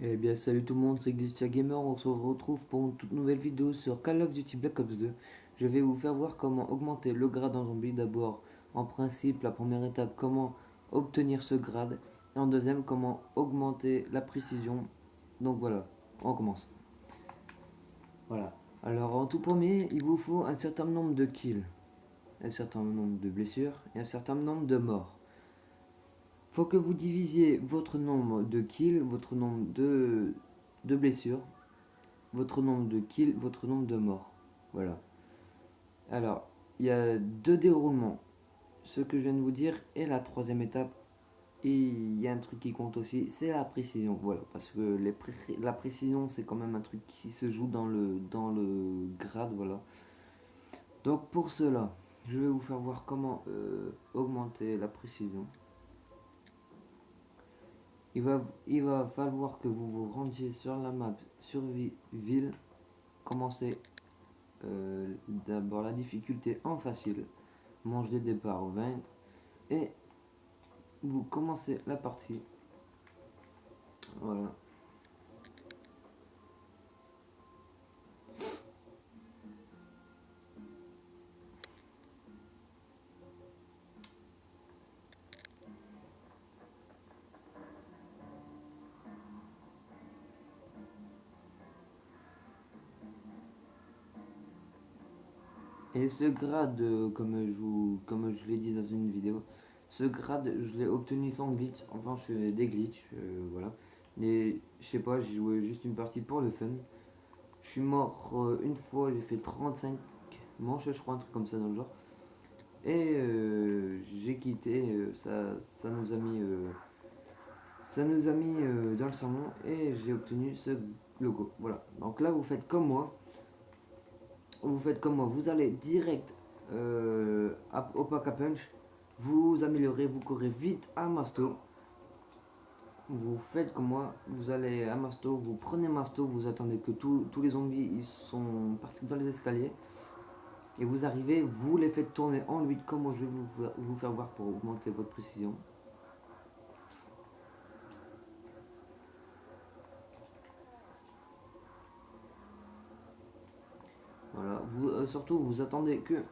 Eh bien salut tout le monde, c'est Glitcha Gamer, on se retrouve pour une toute nouvelle vidéo sur Call of Duty Black Ops 2. Je vais vous faire voir comment augmenter le grade en zombie. D'abord, en principe, la première étape, comment obtenir ce grade. Et en deuxième, comment augmenter la précision. Donc voilà, on commence. Voilà. Alors en tout premier, il vous faut un certain nombre de kills, un certain nombre de blessures et un certain nombre de morts. Faut que vous divisiez votre nombre de kills, votre nombre de blessures, votre nombre de kills, votre nombre de morts. Voilà. Alors, il y a deux déroulements. Ce que je viens de vous dire est la troisième étape. Et il y a un truc qui compte aussi, c'est la précision. Voilà, parce que la précision, c'est quand même un truc qui se joue dans le grade. Voilà. Donc pour cela, je vais vous faire voir comment augmenter la précision. Il va falloir que vous vous rendiez sur la map survie ville. Commencez d'abord la difficulté en facile. Manche de départ 20 et vous commencez la partie. Voilà. Et ce grade, comme je l'ai dit dans une vidéo, ce grade, je l'ai obtenu sans glitch. Enfin, je fais des glitches, voilà. Mais je sais pas, j'ai joué juste une partie pour le fun. Je suis mort une fois, j'ai fait 35 manches, je crois, un truc comme ça dans le genre. Et j'ai quitté, ça nous a mis dans le salon et j'ai obtenu ce logo. Voilà. Donc là, vous faites comme moi. Vous allez direct au pack à punch, vous améliorez, vous courez vite à Masto, vous faites comme moi, vous allez à Masto, vous prenez Masto, vous attendez que tous les zombies ils sont partis dans les escaliers, et vous arrivez, vous les faites tourner en 8 comme moi je vais vous faire voir pour augmenter votre précision. Voilà, surtout vous attendez que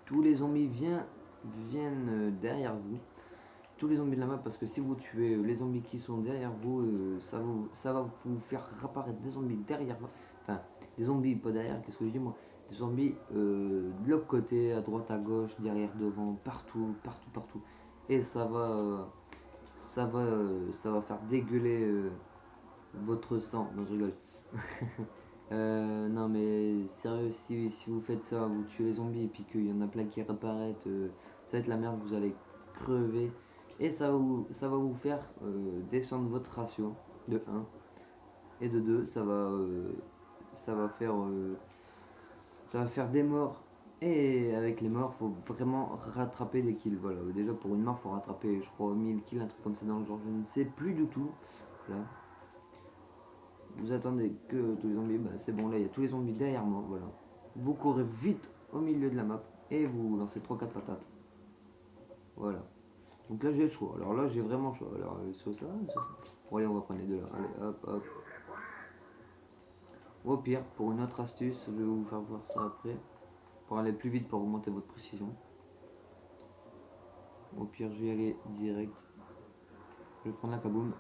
tous les zombies viennent derrière vous, tous les zombies de la map, parce que si vous tuez les zombies qui sont derrière vous, ça va vous faire apparaître des zombies derrière vous. Enfin, des zombies pas derrière, qu'est-ce que je dis moi? Des zombies de l'autre côté, à droite, à gauche, derrière, devant, partout, partout, partout. Et ça va faire dégueuler votre sang. Non, je rigole. Non mais sérieux, si vous faites ça, vous tuez les zombies et puis qu'il y en a plein qui réapparaissent, ça va être la merde, vous allez crever. Et ça va vous faire descendre votre ratio de 1 et de 2, ça va faire, ça va faire des morts. Et avec les morts, faut vraiment rattraper des kills. Voilà, déjà pour une mort, faut rattraper, je crois, 1000 kills, un truc comme ça dans le genre, je ne sais plus du tout. Là, vous attendez que tous les zombies, bah c'est bon, là il y a tous les zombies derrière moi, voilà. Vous courez vite au milieu de la map et vous lancez trois quatre patates. Voilà. Donc là j'ai le choix. Alors là j'ai vraiment le choix. Alors sur ça, sur ça. Bon allez, on va prendre les deux là. Allez, hop, hop. Au pire, pour une autre astuce, je vais vous faire voir ça après. Pour aller plus vite, pour augmenter votre précision. Au pire, je vais y aller direct. Je vais prendre la kaboom.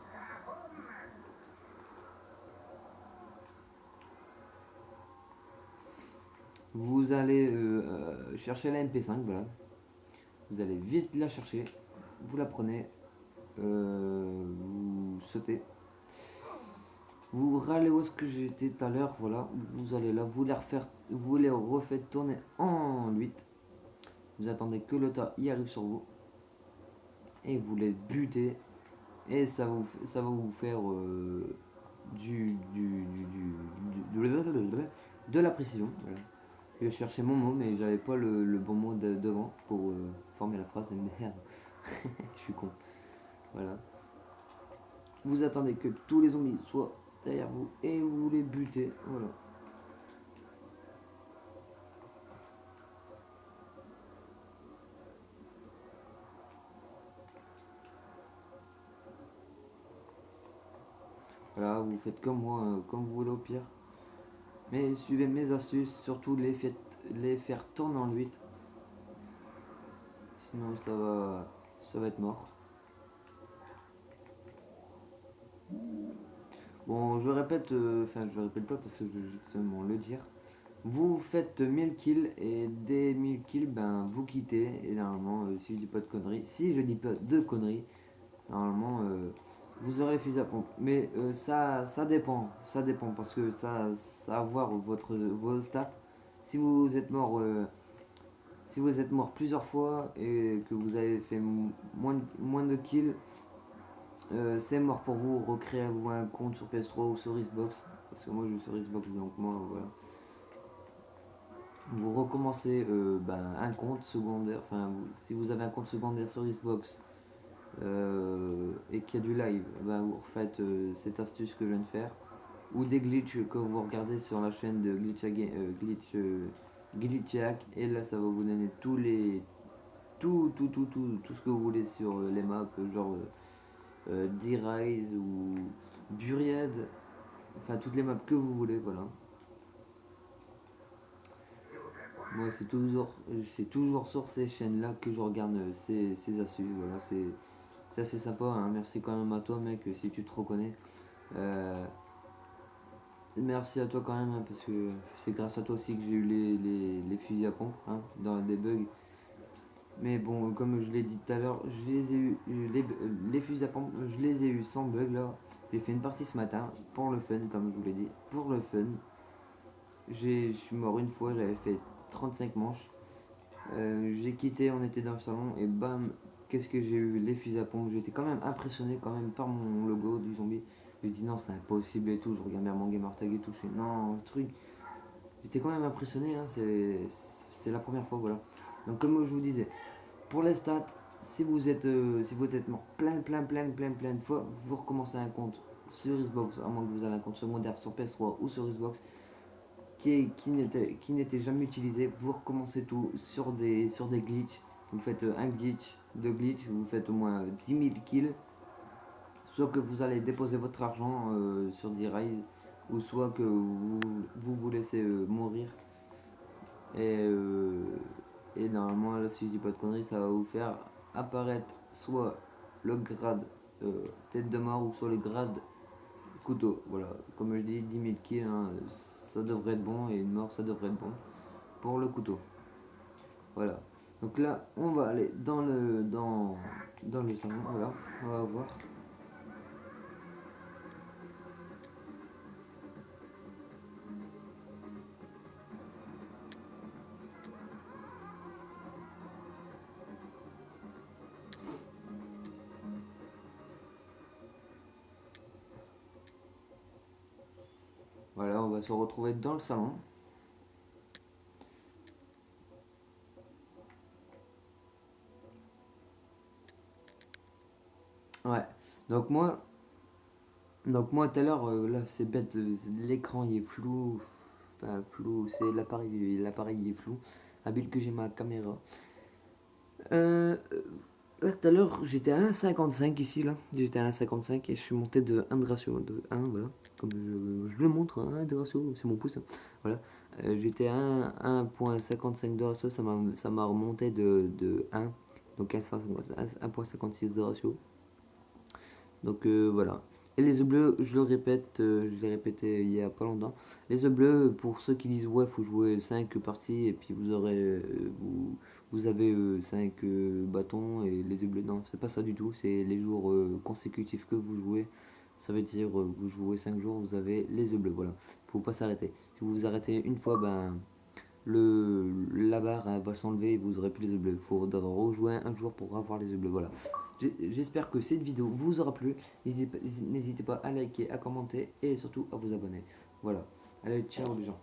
Vous allez chercher la MP5, voilà. Vous allez vite la chercher. Vous la prenez. Vous sautez. Vous râlez où est-ce que j'étais tout à l'heure, voilà. Vous allez là, vous les refaites tourner en 8. Vous attendez que le tas y arrive sur vous. Et vous les butez. Et ça va vous faire de la précision. Voilà. Je cherchais mon mot, mais j'avais pas le bon mot devant pour former la phrase. Merde, je suis con. Voilà. Vous attendez que tous les zombies soient derrière vous et vous les butez. Voilà. Voilà, vous faites comme moi, comme vous voulez au pire. Mais suivez mes astuces, surtout les faire tourner en 8. Sinon ça va être mort. Bon, je répète, enfin je répète pas parce que je vais justement le dire. Vous faites 1000 kills et dès 1000 kills, ben vous quittez. Et normalement, si je dis pas de conneries, si je dis pas de conneries, normalement vous aurez les fusils à pompe. Mais ça dépend parce que ça va voir vos stats. Si vous êtes mort, si vous êtes mort plusieurs fois et que vous avez fait moins de kills, c'est mort pour vous. Recréez-vous un compte sur PS3 ou sur Xbox. Parce que moi je joue sur Xbox donc moi voilà. Vous recommencez un compte secondaire. Enfin, si vous avez un compte secondaire sur Xbox et qu'il y a du live, ben, vous refaites cette astuce que je viens de faire. Ou des glitches que vous regardez sur la chaîne de Glitchhack. Et là, ça va vous donner tout ce que vous voulez sur les maps, genre D-Rise ou Buried. Enfin, toutes les maps que vous voulez, voilà. Moi, c'est toujours sur ces chaînes-là que je regarde ces astuces. Voilà, c'est assez sympa. Hein. Merci quand même à toi, mec, si tu te reconnais. Euh, Merci à toi quand même, hein, parce que c'est grâce à toi aussi que j'ai eu les fusils à pompe hein, dans des bugs. Mais bon, comme je l'ai dit tout à l'heure, je les ai eu, les fusils à pompe, je les ai eu sans bug là. J'ai fait une partie ce matin pour le fun, comme je vous l'ai dit, pour le fun. Je suis mort une fois, j'avais fait 35 manches. J'ai quitté, on était dans le salon et bam, qu'est-ce que j'ai eu les fusils à pompe. J'étais quand même impressionné quand même par mon logo du zombie. J'ai dit non, c'est impossible et tout. Je regarde bien mon gamer tag et tout. Je fais non, le truc. J'étais quand même impressionné, hein, c'est la première fois, voilà. Donc comme je vous disais, pour les stats, si vous êtes mort plein de fois, vous recommencez un compte sur Xbox, à moins que vous avez un compte secondaire sur PS3 ou sur Xbox qui n'était jamais utilisé, vous recommencez tout sur des glitches. Vous faites un glitch, deux glitches, vous faites au moins 10 000 kills. Soit que vous allez déposer votre argent sur des rise, ou soit que vous laissez mourir. Et, euh, et normalement, là, si je dis pas de conneries, ça va vous faire apparaître soit le grade tête de mort ou soit le grade couteau. Voilà, comme je dis, 10 000 kills, hein, ça devrait être bon, et une mort, ça devrait être bon pour le couteau. Voilà. Donc là, on va aller dans le salon. Voilà, on va voir. Voilà, on va se retrouver dans le salon. Ouais. Donc moi, tout à l'heure, là c'est bête, l'écran il est flou. Enfin flou, c'est l'appareil il est flou. Habile que j'ai ma caméra. Euh, Là tout à l'heure j'étais à 1,55 ici là. J'étais à 1,55 et je suis monté de 1 de ratio de 1, voilà. Comme je le montre, 1 de ratio, c'est mon pouce. Hein. Voilà. J'étais à 1,55 de ratio, ça m'a remonté de 1. Donc 1,56 de ratio. Donc voilà. Et les œufs bleus, je le répète, je l'ai répété il y a pas longtemps. Les œufs bleus, pour ceux qui disent ouais, faut jouer 5 parties et puis vous avez 5 bâtons et les œufs bleus. Non, c'est pas ça du tout. C'est les jours consécutifs que vous jouez. Ça veut dire vous jouez 5 jours, vous avez les œufs bleus. Voilà. Faut pas s'arrêter. Si vous vous arrêtez une fois, ben la barre va s'enlever et vous aurez plus les œufs bleus. Il faut rejouer un jour pour avoir les œufs bleus. Voilà. J'espère que cette vidéo vous aura plu. N'hésitez pas à liker, à commenter et surtout à vous abonner. Voilà. Allez, ciao les gens.